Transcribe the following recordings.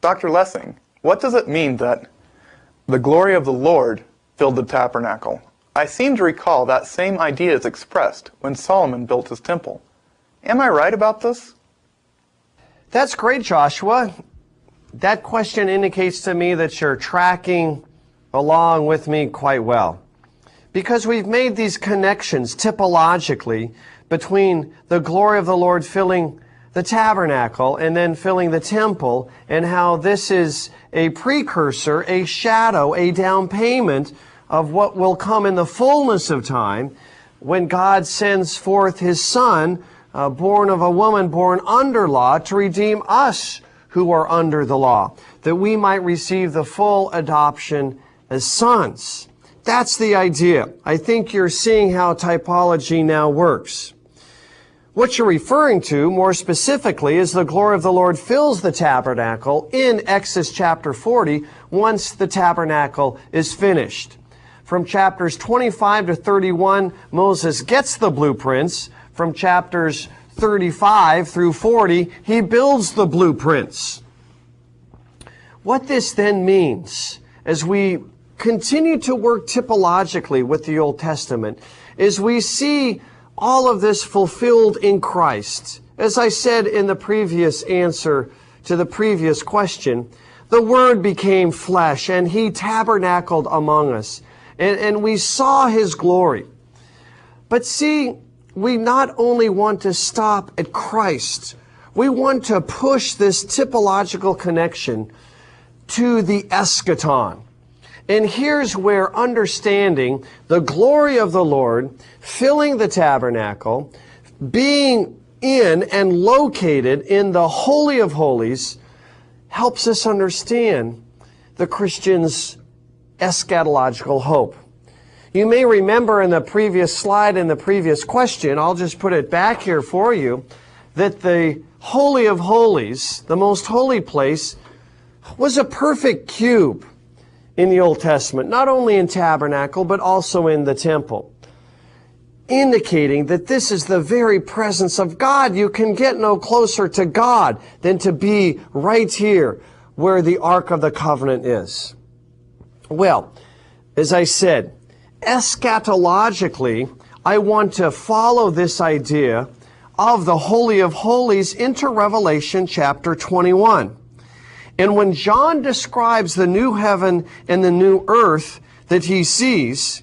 Dr. Lessing, what does it mean that the glory of the Lord filled the tabernacle? I seem to recall that same idea is expressed when Solomon built his temple. Am I right about this? That's great, Joshua. That question indicates to me that you're tracking along with me quite well. Because we've made these connections typologically between the glory of the Lord filling the tabernacle and then filling the temple, and how this is a precursor, a shadow, a down payment of what will come in the fullness of time when God sends forth His Son, born of a woman born under law, to redeem us who are under the law, that we might receive the full adoption as sons. That's the idea. I think you're seeing how typology now works. What you're referring to, more specifically, is the glory of the Lord fills the tabernacle in Exodus chapter 40 once the tabernacle is finished. From chapters 25 to 31, Moses gets the blueprints. From chapters 35 through 40, he builds the blueprints. What this then means, as we continue to work typologically with the Old Testament, is we see all of this fulfilled in Christ. As I said in the previous answer to the previous question, the Word became flesh and He tabernacled among us. And we saw His glory. But see, we not only want to stop at Christ, we want to push this typological connection to the eschaton. And here's where understanding the glory of the Lord, filling the tabernacle, being in and located in the Holy of Holies, helps us understand the Christian's eschatological hope. You may remember in the previous slide, in the previous question, I'll just put it back here for you, that the Holy of Holies, the most holy place, was a perfect cube in the Old Testament, not only in tabernacle, but also in the temple, indicating that this is the very presence of God. You can get no closer to God than to be right here where the Ark of the Covenant is. Well, as I said, eschatologically, I want to follow this idea of the Holy of Holies into Revelation chapter 21. And when John describes the new heaven and the new earth that he sees,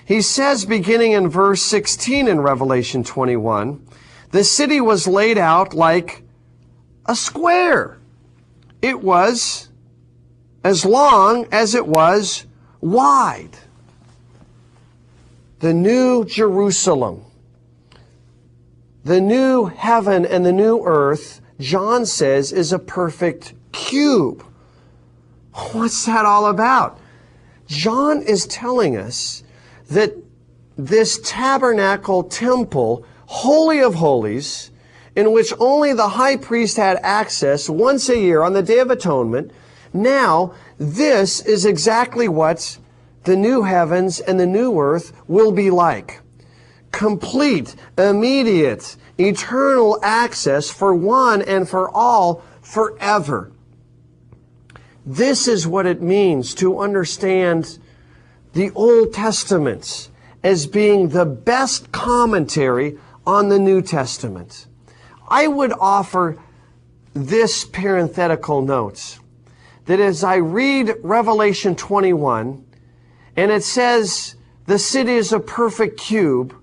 he says, beginning in verse 16 in Revelation 21, the city was laid out like a square. It was as long as it was wide. The new Jerusalem, the new heaven and the new earth, John says, is a perfect cube. What's that all about? John is telling us that this tabernacle temple, Holy of Holies, in which only the high priest had access once a year on the Day of Atonement, now this is exactly what the new heavens and the new earth will be like. Complete, immediate, eternal access for one and for all forever. This is what it means to understand the Old Testament as being the best commentary on the New Testament. I would offer this parenthetical note, that as I read Revelation 21, and it says the city is a perfect cube,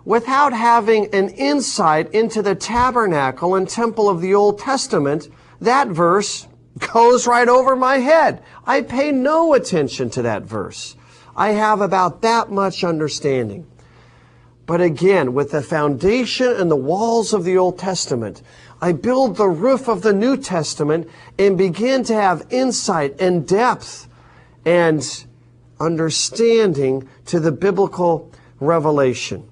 without having an insight into the tabernacle and temple of the Old Testament, that verse goes right over my head. I pay no attention to that verse. I have about that much understanding. But again, with the foundation and the walls of the Old Testament, I build the roof of the New Testament and begin to have insight and depth and understanding to the biblical revelation.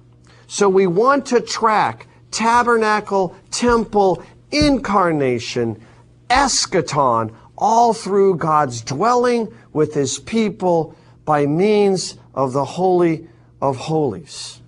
So we want to track tabernacle, temple, incarnation, eschaton, all through God's dwelling with His people by means of the Holy of Holies.